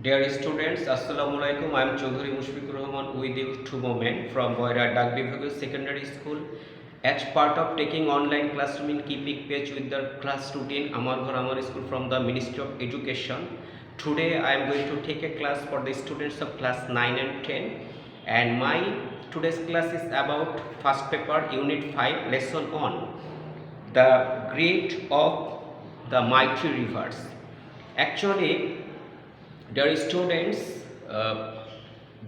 Dear students, Assalamu alaikum. I am Chaudhary Mushfiqur Rahman with you two moment from Boira Dak Bibhagio Secondary School. As part of taking online classroom in keeping pace with the class routine, Amar Ghar Amar School from the Ministry of Education. Today I am going to take a class for the students of class 9 and 10. And my today's class is about first paper unit 5 lesson on the great of the mighty rivers. Actually, dear students,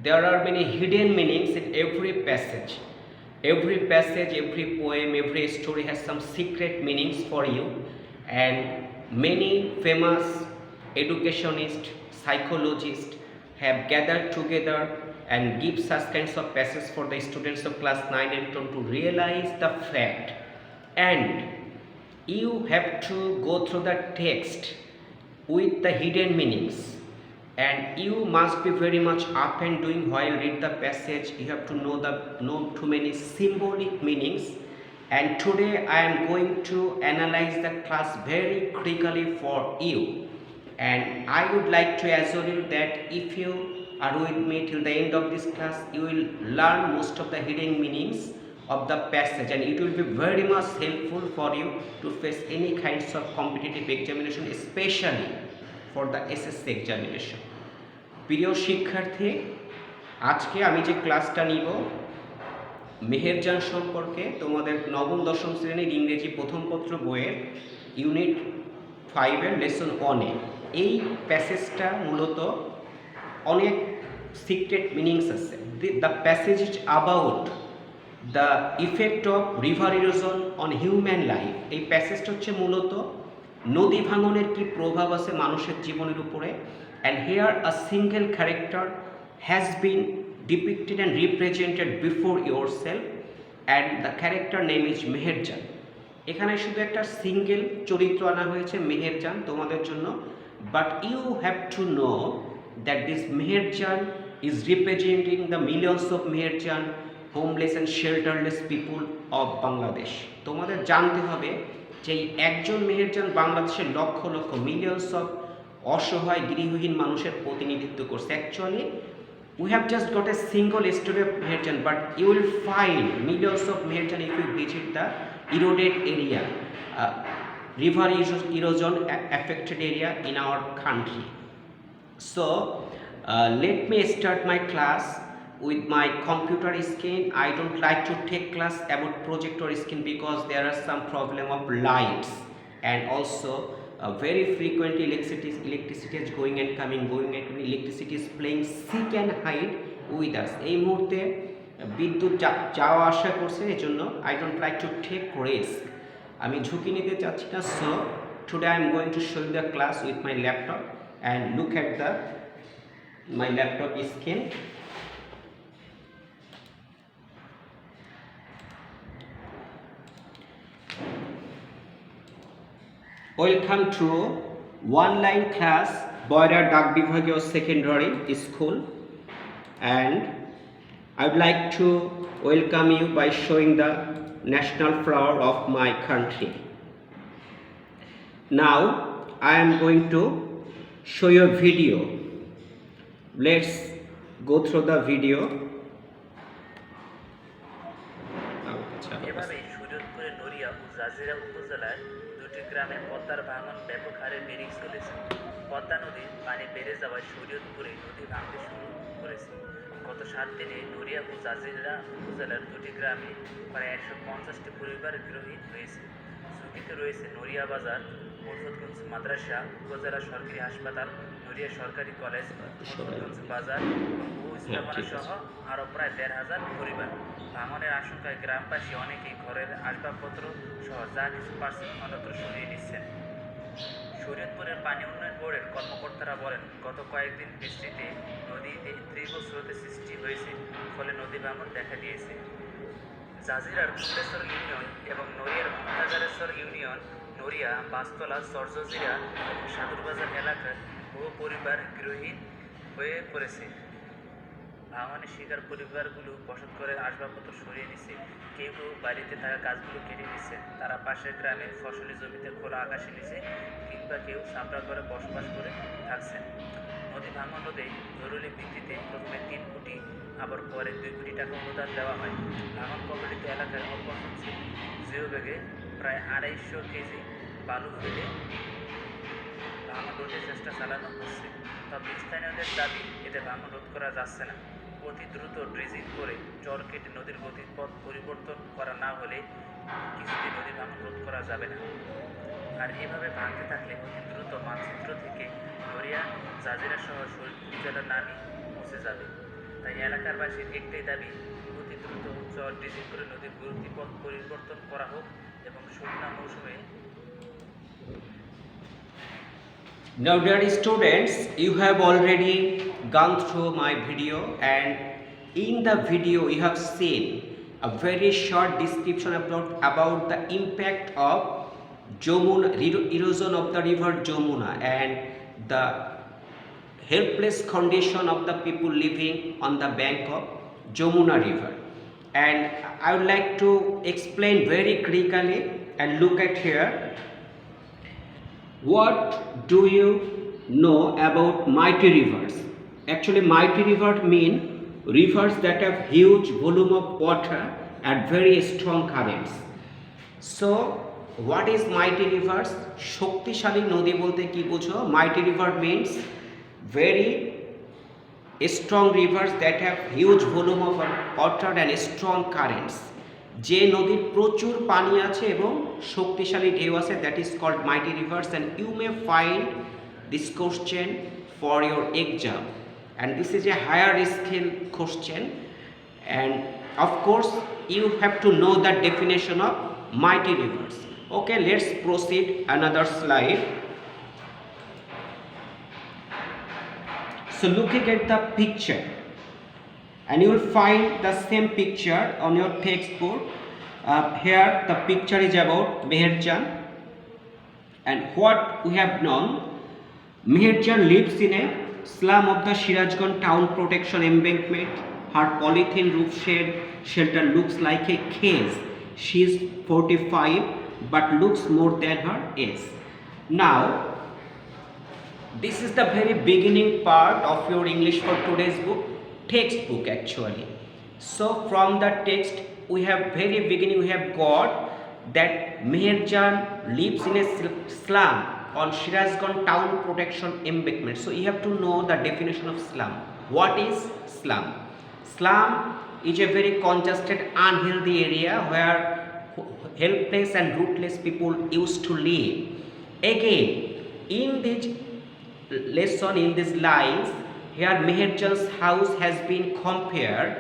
there are many hidden meanings in every passage. Every passage, every poem, every story has some secret meanings for you, and many famous educationists, psychologists have gathered together and give such kinds of passages for the students of class 9 and 10 to realize the fact. And you have to go through the text with the hidden meanings, and you must be very much up and doing while read the passage. You have to know too many symbolic meanings, and today I am going to analyze the class very critically for you. And I would like to assure you that if you are with me till the end of this class, you will learn most of the hidden meanings of the passage, and it will be very much helpful for you to face any kinds of competitive examination, especially for the SSC examination. প্রিয় শিক্ষার্থী, আজকে আমি যে ক্লাসটা নিব মেহেরজান সম্পর্কে, তোমাদের নবম দশম শ্রেণীর ইংরেজি প্রথম পত্র বইয়ের ইউনিট 5-এর লেসন 1-এ। এই প্যাসেজটা মূলত অনেক সিক্রেট মিনিংস আছে। The passage is about the effect of river erosion on human life. এই প্যাসেজটা হচ্ছে মূলত নদী ভাঙনের কি প্রভাব আছে মানুষের জীবনের উপরে। And here a single character has been depicted and represented before yourself, and the character name is Meherjaan. এখানে শুধু একটা সিঙ্গেল চরিত্র আনা হয়েছে মেহেরজান তোমাদের জন্য, but you have to know that this Meherjaan is representing the millions of Meherjaan homeless and shelterless people of Bangladesh। তোমাদের জানতে হবে যে একজন মেহেরজান বাংলাদেশের লক্ষ লক্ষ মিলিয়ন্স অফ অসহায় গৃহহীন মানুষের প্রতিনিধিত্ব করছে। Actually we have just got a single story of Meherjan, but you will find millions of Meherjan if you visit the eroded area, river erosion affected area in our country. So let me start my class with my computer screen. I don't like to take class about projector screen because there are some problem of lights, and also very frequently electricity is going and coming, electricity is playing seek and hide with us। এই মুহূর্তে বিদ্যুৎ যাওয়া আসা করছে, এই জন্য I don't like to take risk, আমি ঝুঁকি নিতে চাচ্ছি না। So today I am going to show you the class with my laptop, and look at my laptop screen. Welcome to online class Boira Dak Bibhagio Secondary School, and I would like to welcome you by showing the national flower of my country. Now I am going to show you a video. Let's go through the video. এভাবে সুরতপুরের নড়িয়া ও Jazeera উপজেলার দুটি গ্রামে পদ্মার ভাঙন ব্যাপক হারে বেড়ে চলেছে। পদ্মা নদীর পানি বেড়ে যাওয়ায় শরীয়তপুরে নদী ভাঙতে শুরু করেছে। গত 7 দিনে নড়িয়া ও জাজিরা উপজেলার দুটি গ্রামে প্রায় 150টি পরিবার গৃহহীন হয়েছে। ঝুঁকিতে রয়েছে নড়িয়া বাজার, মুরফতগঞ্জ মাদ্রাসা, উপজেলা সরকারি হাসপাতাল, নড়িয়া সরকারি কলেজ, মুরফতগঞ্জ বাজার ও স্থাপনা সহ আরও প্রায় 1,500 পরিবার। ভাঙনের আশঙ্কায় গ্রামবাসী অনেকেই ঘরের আসবাবপত্র সহ যা কিছু পারছেন অন্যত্র সরিয়ে নিচ্ছেন। শরীয়তপুরের পানি উন্নয়ন বোর্ডের কর্মকর্তারা বলেন, গত কয়েকদিন বৃষ্টিতে নদীতে তীব্র স্রোতের সৃষ্টি হয়েছে, ফলে নদী ভাঙন দেখা দিয়েছে। জাজিরার ফুলেশ্বর ইউনিয়ন এবং নড়িয়ার মুক্তাগারেশ্বর ইউনিয়ন, নড়িয়া, বাসতলা, চরজজিরা এবং সাদুরবাজার এলাকার বহু পরিবার গৃহহীন হয়ে পড়েছে। ভাঙনের শিকার পরিবারগুলো বসত করে আসবাবপত্র সরিয়ে নিচ্ছে, কেউ কেউ বাড়িতে থাকা গাছগুলো কেটে নিচ্ছে। তারা পাশের গ্রামের ফসলি জমিতে খোলা আকাশের নিচে কিংবা কেউ ছাপড়া ঘরে বসবাস করে থাকছেন। নদী ভাঙন রোধে জরুরি ভিত্তিতে প্রথমে 3 কোটি আবার পরে 2 কোটি টাকা অনুদান দেওয়া হয়। ভাঙন কবলিত এলাকায় অল্পসংখ্যক জিওব্যাগে প্রায় 250 কেজি বালু ফেলে ভাঙন রোধের চেষ্টা চালানো হচ্ছে। তবে স্থানীয়দের দাবি এতে ভাঙন রোধ করা যাচ্ছে না। অতি দ্রুত ড্রেজিং করে চর কেটে নদীর গতিপথ পরিবর্তন করা না হলে কিছুতেই নদী ভাঙন রোধ করা যাবে না। আর এভাবে ভাঙতে থাকলে অতি দ্রুত মানচিত্র থেকে নড়িয়া জাজিরা সহ শরীরপুর জেলার নামই মুছে যাবে। তাই এলাকার বাসীর একটাই দাবি, অতি দ্রুত চর ড্রেজিং করে নদীর গতিপথ পরিবর্তন করা হোক এবং শুকনা মৌসুমে Now dear students, you have already gone through my video, and in the video you have seen a very short description about the impact of Jamuna, erosion of the river Jamuna, and the helpless condition of the people living on the bank of Jamuna river. And I would like to explain very critically, and look at here. What do you know about mighty rivers? Actually, mighty rivers mean rivers that have huge volume of water and very strong currents. So, what is mighty rivers? শক্তিশালী নদী বলতে কি বোঝো? Mighty river means very strong rivers that have huge volume of water and strong currents. যে নদীর প্রচুর পানি আছে এবং শক্তিশালী ঢেউ আছে, that is called mighty rivers. And you may find this question for your exam, and this is a higher skill question, and of course you have to know the definition of mighty rivers. Okay, let's proceed another slide. So looking at the picture, and you will find the same picture on your textbook. Here the picture is about Meherjan, and what we have known, Meherjan lives in a slum of the Sirajganj town protection embankment. Her polythene roof shelter looks like a cage. She is 45 but looks more than her age. Now this is the very beginning part of your English for today's book, textbook actually. So from the text we have very beginning we have got that Meherjan lives in a slum on Sirajganj town protection embankment. So you have to know the definition of slum. What is slum? Slum is a very congested, unhealthy area where helpless and rootless people used to live. Again, in this lesson, in these lines, here Meherjan's house has been compared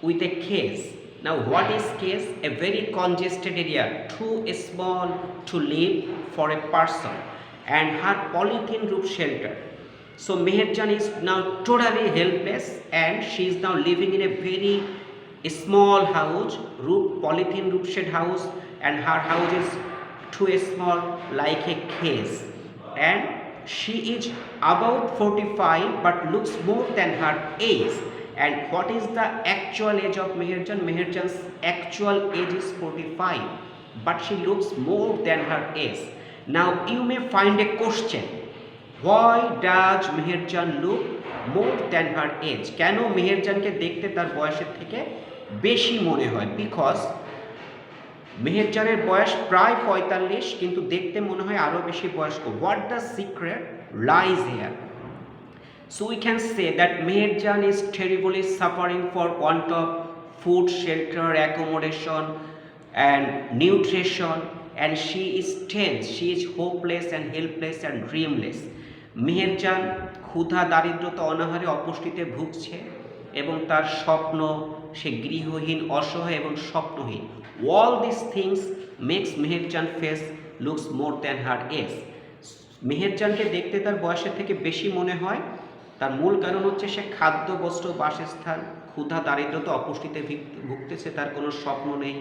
with a cage. Now what is cage? A very congested area, too small to live for a person, and her polythene roof shelter. So Meherjan is now totally helpless, and she is now living in a very small house, polythene roof shed house, and her house is too small like a cage, and she is about 45 but looks more than her age. And what is the actual age of Meherjan? Meherjan's actual age is 45 but she looks more than her age. Now you may find a question, why does Meherjan look more than her age? কেন মেহেরজানকে দেখতে তার বয়সের থেকে বেশি মনে হয়? Because মেহেরজানের বয়স প্রায় 45 কিন্তু দেখতে মনে হয় আরো বেশি বয়স্ক। What the secret lies here? So we can say that Meherjan is terribly suffering for want of food, shelter, accommodation and nutrition, and she is tense, she is hopeless and helpless and dreamless. Meherjaan ক্ষুধা, দারিদ্রতা, অনাহারে, অপুষ্টিতে ভুগছে এবং তার স্বপ্ন, সে গৃহহীন, অসহায় এবং স্বপ্নহীন। All these things makes Meherjan face looks more than her age. মেহেরজানকে দেখতে তার বয়সের থেকে বেশি মনে হয়, তার মূল কারণ হচ্ছে সে খাদ্য, বস্ত্র, বাসস্থান, ক্ষুধা, দারিদ্রতা, অপুষ্টিতে ভুগতেছে, তার কোনো স্বপ্ন নেই,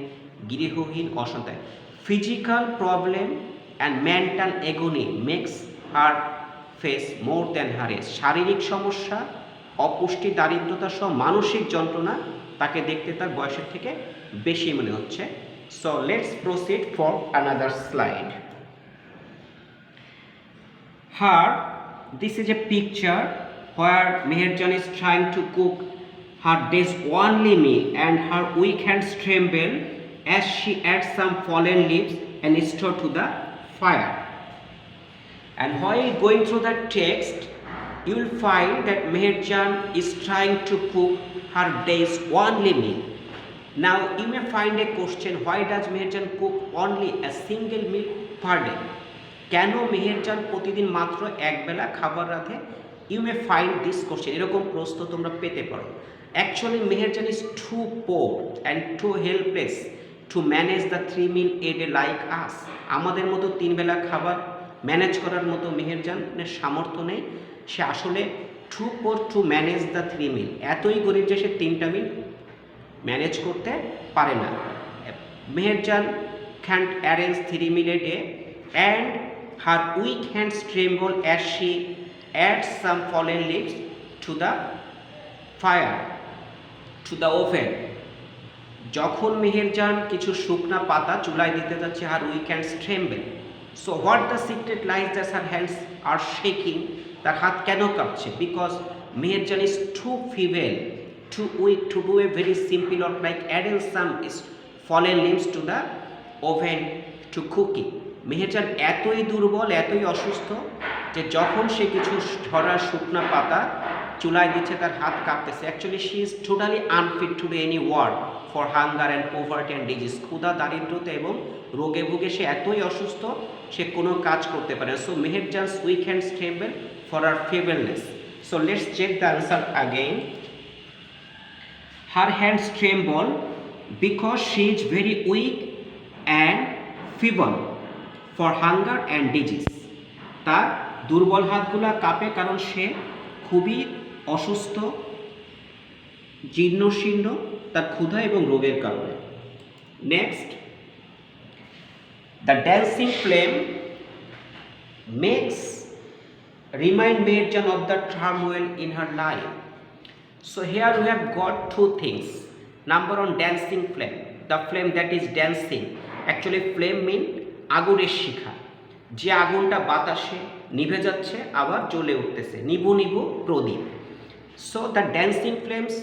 গৃহহীন, অসহায়। Physical problem and mental agony makes her face more than her age. শারীরিক সমস্যা, অপুষ্টি, দারিদ্রতা সহ মানসিক যন্ত্রণা তাকে দেখতে তার বয়সের থেকে বেশি মনে হচ্ছে। So let's proceed for another slide. Here this is a picture where Meherjan is trying to cook her day's only meal and her weak hands tremble as she adds some fallen leaves and stir to the fire. And while going through the text, you will find that Meherjan is trying to cook her day's only meal. Now you may find a question, why does Meherjan cook only a single meal per day? কেন মেহেরজান প্রতিদিন মাত্র একবেলা খাবার রাঁধে? You may find this question, এরকম প্রশ্ন তোমরা পেতে পারো। Actually Meherjan is too poor and too helpless to manage the 3 meal a day like us. আমাদের মতো 3 বেলা খাবার ম্যানেজ করার মতো মেহেরজানের সামর্থ্য নেই। সে আসলে to poor to manage the 3 meal, এতই গরিব যে সে 3টা মিল ম্যানেজ করতে পারে না। Meherjaan can't arrange 3 meal a day and her weak hands tremble as she adds some fallen leaves to the fire, to the oven. যখন মেহেরজান কিছু শুকনা পাতা চুলায় দিতে যাচ্ছে, her weak hands tremble. So what the secret lies that her hands are shaking, তার হাত কেন কাঁপছে? Because Meherjaan is too feeble, too weak to do a very simple work like adding some fallen leaves to the oven to cooking. Meherjaan এতই দুর্বল, এতই অসুস্থ যে যখন সে কিছু ঝরা শুকনা পাতা চুলায় দিচ্ছে তার হাত কাঁপতেছে। Actually she is totally unfit to do any work for hunger and poverty and disease. ক্ষুধা, দারিদ্রতা এবং রোগে ভুগে সে এতই অসুস্থ, সে কোনো কাজ করতে পারে না। So Meherjan's weak hands tremble for her feebleness. So let's check the answer again. Her hands tremble because she is very weak and feeble for hunger and disease. তার দুর্বল হাতগুলা কাঁপে কারণ সে খুবই অসুস্থ, জীর্ণশীর্ণ, তার ক্ষুধা এবং রোগের কারণে। Next, the dancing flame makes remind Meherjan of the turmoil in her life. So here we have got 2 things. Number one, dancing flame, the flame that is dancing. Actually flame mean আগুনের শিখা, যে আগুনটা বাতাসে নিভে যাচ্ছে আবার জ্বলে উঠতেছে, নিবু নিবু প্রদীপ। So the dancing flames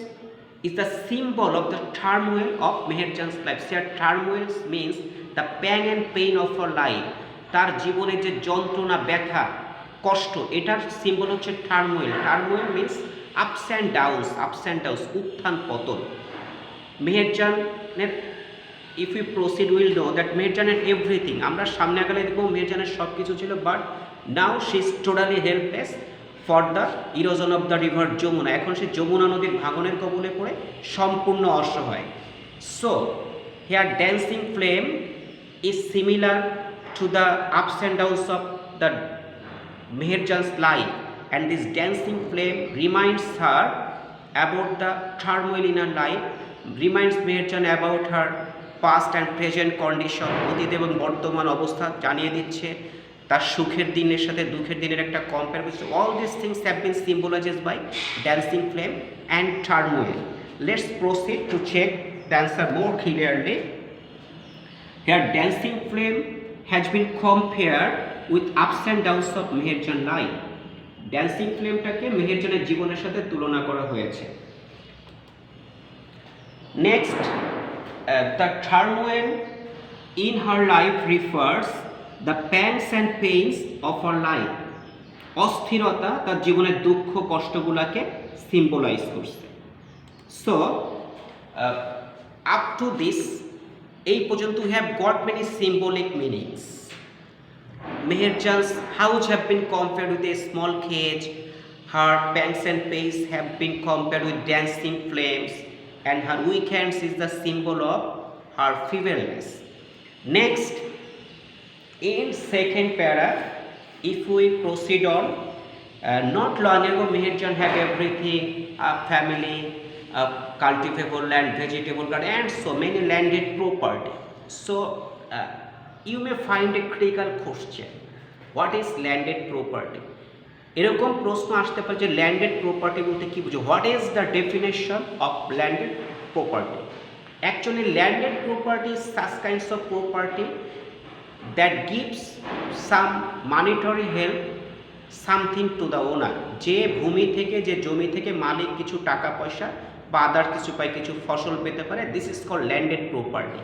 is the symbol of the turmoil of Meherjan's life. Their turmoils means the pang and pain of her life. তার জীবনের যে যন্ত্রণা, ব্যথা, কষ্ট, এটার সিম্বল হচ্ছে turmoil. Turmoil means ups and downs, উত্থান পতন। মেহেরজানের if we proceed we will know that Meherjan had everything. আমরা সামনে আগালে দেখব মেহেরজানের সব কিছু ছিল, but now she is totally helpless for the erosion of the river Jamuna. এখন সে যমুনা নদীর ভাঙনের কবলে পড়ে সম্পূর্ণ অসহায়। So here dancing flame is similar to the ups and downs of the Meherjan's life, and this dancing flame reminds her about the turmoil in her life, reminds Meherjan about her past and present condition, অতীত এবং বর্তমান অবস্থা জানিয়ে দিচ্ছে, তার সুখের দিনের সাথে দুঃখের দিনের একটা কম্পেয়ার করছে। All this things have been symbolized by dancing flame and turmoil. Let's proceed to check the answer more clearly. Here dancing flame has been compared with ups and downs of Meherjan life. Dancing ফ্লেমটাকে মেহেরজানের জীবনের সাথে তুলনা করা হয়েছে। Next, the turmoil in her life refers the pangs and pains of her life. অস্থিরতা তার জীবনের দুঃখ কষ্টগুলোকে সিম্বলাইজ করছে। সো আপ টু দিস, এই পর্যন্ত we have got many symbolic meanings. Meherjan's house have been compared with a small cage, her pangs and pains have been compared with dancing flames, and her weak hands is the symbol of her feebleness. Next, in second para, if we proceed on, not long ago Meherjan had everything, a family, a cultivable land, vegetable garden, and so many landed property. So you may find a critical question, what is landed property? এরকম প্রশ্ন আসতে পারে যে landed property বলতে কি বুঝো, what is the definition of landed property? Actually landed property is such kinds of property that gives some monetary help something to the owner, যে ভূমি থেকে যে জমি থেকে মালিক কিছু টাকা পয়সা বা আদার কিছু পায়, কিছু ফসল পেতে পারে, this is called landed property.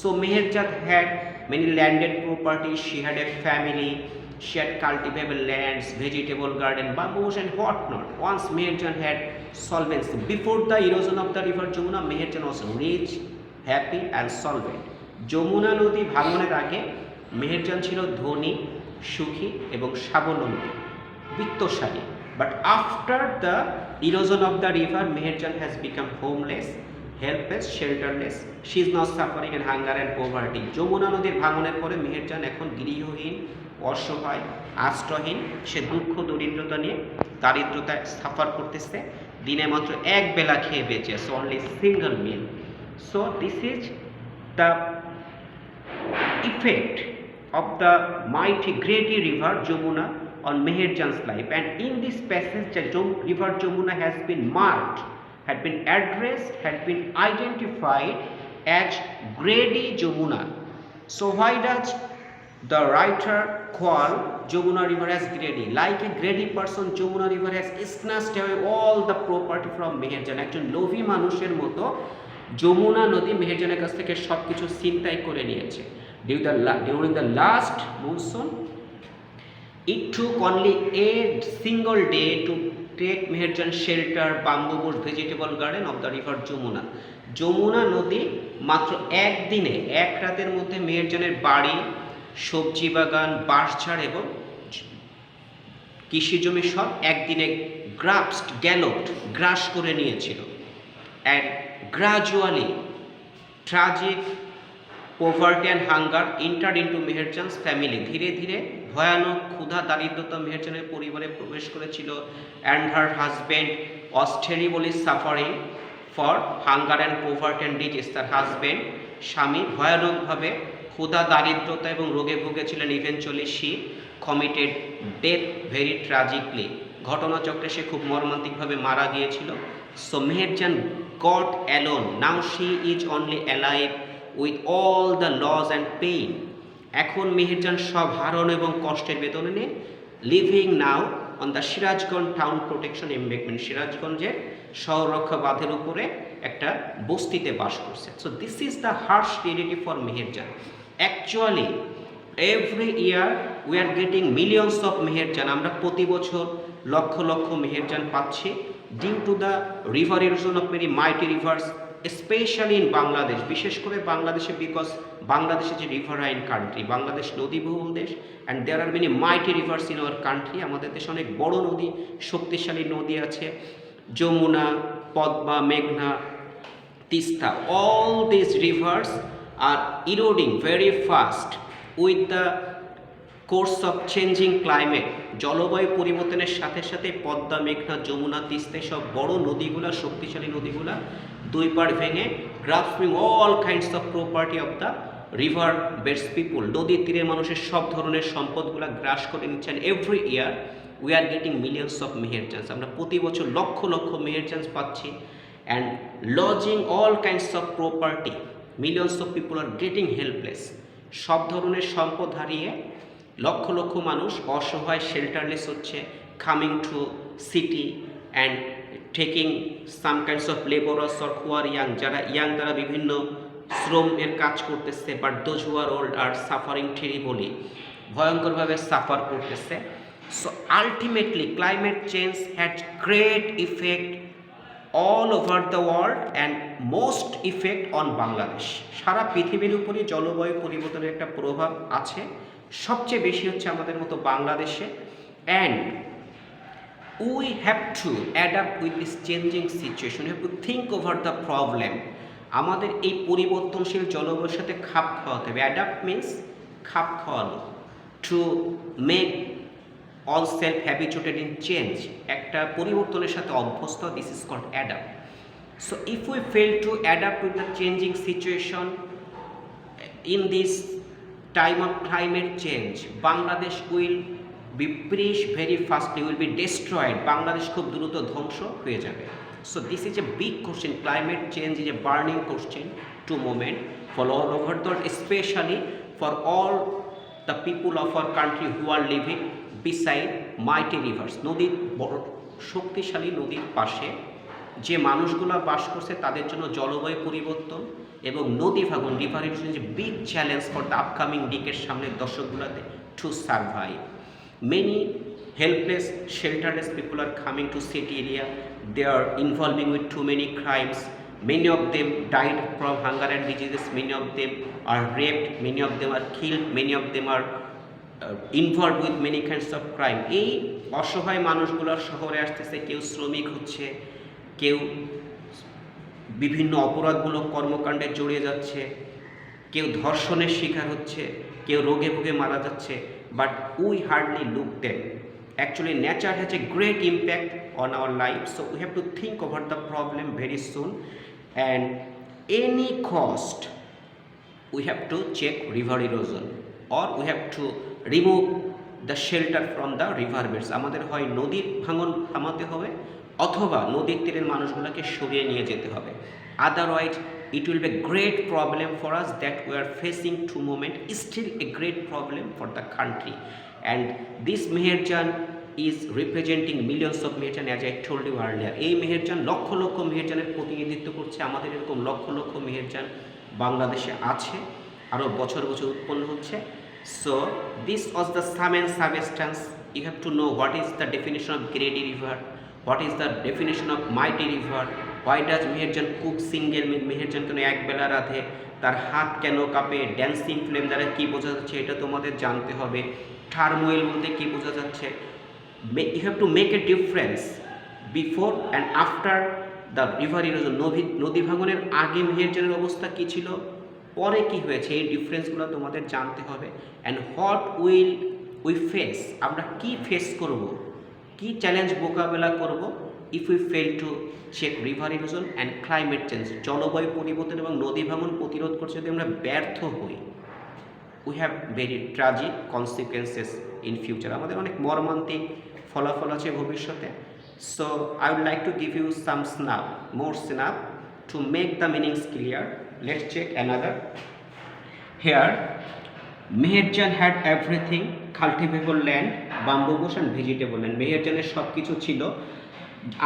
So Meherjad had many landed property, she had a family, she had cultivable lands, vegetable garden, bamboos and whatnot. Once Meherjan had solvency. Before the erosion of the river Jamuna, Meherjan was rich, happy and solvent. Jamuna নদী ভাঙনের আগে মেহেরজান ছিল ধনী, সুখী এবং স্বাবলম্বী, বিত্তশালী। But after the erosion of the river, Meherjan has become homeless, helpless, shelterless. She is now suffering in hunger and poverty. Jamuna নদীর ভাঙনের পরে মেহেরজান এখন গৃহহীন, অসহায়, আশ্রয়হীন, সে দুঃখ দরিদ্রতা নিয়ে দারিদ্রতায় সাফার করতেছে, দিনে মাত্র এক বেলা খেয়ে বেঁচে আছে, only single meal. So this is the effect of the mighty great river Jamuna on Meherjan's life, and in this passage the river Jamuna has been marked, had been addressed, had been identified as Grady Jamuna. So why does the writer call Jamuna river as Grady? Like a greedy person, Jamuna river has snatched away all the property from Meherjan. একজন লোভী মানুষের মতো যমুনা নদী মেহেরজানের কাছ থেকে সবকিছু ছিনতাই করে নিয়েছে। During the last monsoon, it took only a single day to take Meherjan shelter, bamboo bush, vegetable garden of the river Jamuna. Jamuna নদী মাত্র একদিনে, এক রাতের মধ্যে মেহেরজানের বাড়ি, সবজি বাগান, বাঁশঝাড় এবং কৃষি জমি সব একদিনে গ্রাস করে নিয়েছিল। And gradually tragic poverty and hunger entered into Meherjan's family. ধীরে ধীরে ভয়ানক ক্ষুধা দারিদ্রতা মেহেরজানের পরিবারে প্রবেশ করেছিল, and her husband was terribly suffering for hunger and poverty and disease. তার হাজবেন্ড, স্বামী ভয়ানকভাবে ক্ষুধা দারিদ্রতা এবং রোগে ভুগেছিলেন। Eventually she committed death very tragically. ঘটনাচক্রে সে খুব মর্মান্তিকভাবে মারা গিয়েছিল। So Meherjan got alone. Now she is only alive with all the loss and pain. এখন মেহেরজান সব হারান এবং কষ্টের বেদনা নিয়ে living now on the Sirajganj town protection embankment, সিরাজগঞ্জের শহররক্ষা বাঁধের উপরে একটা বস্তিতে বাস করছে। So this is the harsh reality for Meherjan. Actually every year we are getting millions of Meherjan, আমরা প্রতি বছর লক্ষ লক্ষ মেহেরজান পাচ্ছি due to the river erosion of many mighty rivers, specially in Bangladesh, বিশেষ করে বাংলাদেশে, because Bangladesh is a riverine country, Bangladesh নদীবহুল দেশ, and there are many mighty reverse in our country. আমাদের দেশে অনেক বড় নদী, শক্তিশালী নদী আছে, যমুনা, পদ্মা, মেঘনা, Teesta. All this rivers are eroding very fast with the course of changing climate. জলবায়ু পরিবর্তনের সাথে সাথে পদ্মা, মেঘনা, যমুনা, তিস্তা সব বড় নদীগুলা, শক্তিশালী নদীগুলা দুই পাড় ভেঙে grasping all kinds of property of the river beds people, নদীর তীরের মানুষের সব ধরনের সম্পদগুলা গ্রাস করে নিচ্ছেন। Every year we are getting millions of Meherjans, আমরা প্রতি বছর লক্ষ লক্ষ মেহেরজান্স পাচ্ছি। And losing all kinds of property, millions of people are getting helpless, সব ধরনের সম্পদ হারিয়ে লক্ষ লক্ষ মানুষ অসহায়, শেল্টারলেস হচ্ছে, coming to city and taking some kinds of labourers or who are young, যারা ইয়াং তারা বিভিন্ন শ্রমের কাজ করতেছে, but those who are old are suffering terribly, ভয়ঙ্করভাবে সাফার করতেছে। So ultimately climate change had great effect all over the world and most effect on Bangladesh. সারা পৃথিবীর উপরই জলবায়ু পরিবর্তনের একটা প্রভাব আছে, সবচেয়ে বেশি হচ্ছে আমাদের মতো বাংলাদেশে। And we have to adapt with this changing situation, we have to think over the problem. আমাদের এই পরিবর্তনশীল জলবায়ুর সাথে খাপ খাওয়াতে হবে। অ্যাডাপ্ট মিন্স খাপ খাওয়ানো, to make all self habituated in change, একটা পরিবর্তনের সাথে অভ্যস্ত, this is called adapt. So if we fail to adapt with the changing situation in this time of climate change, Bangladesh will be perished very fastly, will be destroyed, Bangladesh খুব দ্রুত ধ্বংস হয়ে যাবে। So this is a big question. Climate change is a burning question to moment for all over the world, especially for all the people of our country who are living beside মাইটি reverse, নদীর বড় শক্তিশালী নদীর পাশে যে মানুষগুলো বাস করছে তাদের জন্য জলবায়ু পরিবর্তন এবং নদী ভাঙন, রিভার ইরোশন যে big challenge for the upcoming decade সামনের দশকগুলোতে to survive. Many helpless shelterless people are coming to city area. They are involving with too many crimes. Many of them died from hunger and diseases. Many of them are raped. Many of them are killed. Many of them are involved with many kinds of crime. এই অসহায় মানুষগুলো শহরে আসতেছে, কেউ শ্রমিক হচ্ছে, কেউ বিভিন্ন অপরাধমূলক কর্মকাণ্ডে জড়িয়ে যাচ্ছে, কেউ ধর্ষণের শিকার হচ্ছে, কেউ রোগে ভোগে মারা যাচ্ছে, but we hardly look them. Actually, nature has a great impact on our lives, so we have to think about the problem very soon, and any cost we have to check river erosion or we have to remove the shelter from the river beds. আমাদের হয় নদীর ভাঙন থামাতে হবে অথবা নদীর তীরের মানুষগুলোকে সরিয়ে নিয়ে যেতে হবে, otherwise it will be a great problem for us that we are facing to moment, still a great problem for the country. And this Meherjan is representing millions of Meherjan, as I told you earlier. এই মেহেরজান লক্ষ লক্ষ মেহেরজানের প্রতিনিধিত্ব করছে। আমাদের এরকম লক্ষ লক্ষ মেহেরজান বাংলাদেশে আছে, আরও বছর বছর উৎপন্ন হচ্ছে। So this was the sum and substance. You have to know what is the definition of great river, what is the definition of mighty river, why does Meherjan cook single meal, Meherjan কেন এক বেলা রাধে, তার হাত কেন কাঁপে, ড্যান্সিং ফ্লেম দ্বারা কী বোঝা যাচ্ছে এটা তোমাদের জানতে হবে, টার্মোয়েল বলতে কী বোঝা যাচ্ছে। You have to make a difference before and after the river erosion. নদী ভাঙনের আগে মেহেরজানের অবস্থা কী ছিল, পরে কি হয়েছে, এই ডিফারেন্সগুলো তোমাদের জানতে হবে। And what will we face, আমরা কি ফেস করব, কি চ্যালেঞ্জ মোকাবেলা করব if we fail to check river erosion and climate change, জলবায়ু পরিবর্তন এবং নদী ভাঙন প্রতিরোধ করতে যদি আমরা ব্যর্থ হই, we have very tragic consequences in future, আমাদের অনেক মর্মান্তিক ফলাফল আছে ভবিষ্যতে। So I would like to give you some snap, more snap to make the meanings clear. Let's check another. Here, Meherjan had everything: cultivable land, bamboo bush and vegetable land. মেহেরজানের সব কিছু ছিল,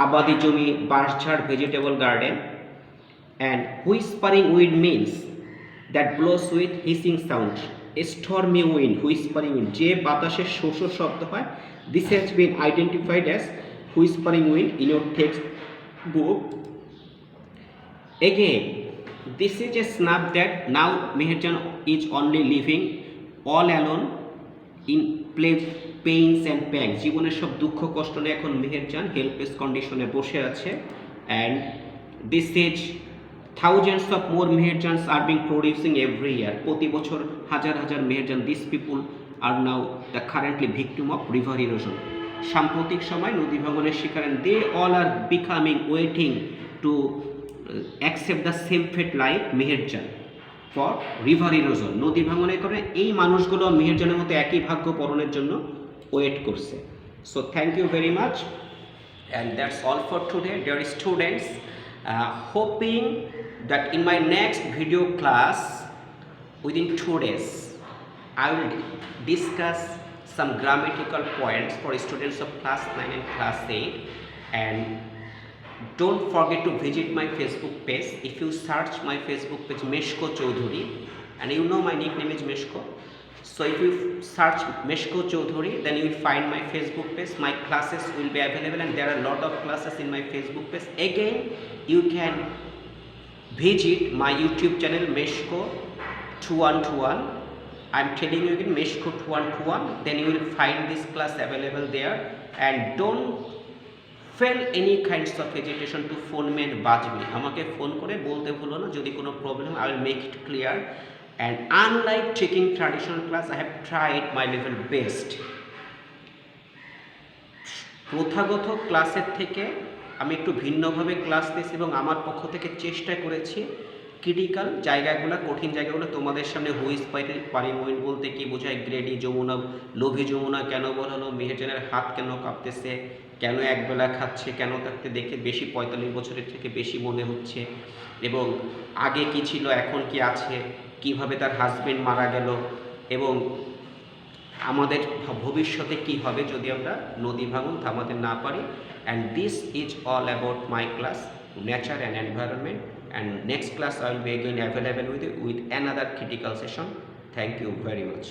আবাদি জমি, বাঁশঝাড়, vegetable garden. And whispering wind means that blows with hissing sound. A stormy wind, whispering wind, যে বাতাসের শোষ শব্দ হয়. This has been identified as whispering wind in your textbook. Again, this is a snap that now Meherjan is only living all alone in pains and pangs. জীবনের সব দুঃখ কষ্ট নিয়ে এখন মেহেরজান হেল্পলেস কন্ডিশনে বসে আছে। and this is thousands of more Meherjans are being producing every year. প্রতি বছর হাজার হাজার Meherjaan, these people are now the currently victim of river erosion. সাম্প্রতিক সময় নদী ভাঙনের শিকার, and they all are becoming waiting to accept the same fate like Meherjan for river erosion. নদী ভাঙনের কারণে এই মানুষগুলো মেহেরজানের মতো একই ভাগ্য পরনের জন্য ওয়েট করছে। So thank you very much, and that's all for today, dear students. Hoping that in my next video class within 2 days I will discuss some grammatical points for students of class 9 and class 8. And don't forget to visit my Facebook page. If you search my Facebook page Meshko Choudhury, and you know my nickname is Meshko, so if you search Meshko Choudhury, then you will find my Facebook page. My classes will be available, and there are a lot of classes in my Facebook page. Again, you can visit my YouTube channel Meshko 2121. I'm telling you again, Meshko 2121. Then you will find this class available there. And don't feel any kinds of hesitation to phone me and buzz me. আমাকে phone করে বলতে ভুলো না যদি কোনো problem, I will make it clear. And unlike taking traditional class, I have tried my level best. প্রথাগত ক্লাসের থেকে আমি একটু ভিন্নভাবে ক্লাস দিয়েছি এবং আমার পক্ষ থেকে চেষ্টা করেছি ক্রিটিক্যাল জায়গাগুলো, কঠিন জায়গাগুলো তোমাদের সামনে হুইসপারিং উইন্ড বলতে কি বোঝায়, গ্রেডি যমুনা, লোভী যমুনা কেন বলা হলো, মেহেরজানের হাত কেন কাঁপতেছে, কেন একবেলা খাচ্ছে, কেন তাকে দেখে বেশি 45 বছরের থেকে বেশি মনে হচ্ছে, এবং আগে কি ছিল এখন কি আছে, কিভাবে তার হাজবেন্ড মারা গেল, এবং আমাদের ভবিষ্যতে কি হবে যদি আমরা নদী ভাঙন থামাতে না পারি। And this is all about my class nature and environment, and next class I will be again available with you with another critical session. Thank you very much.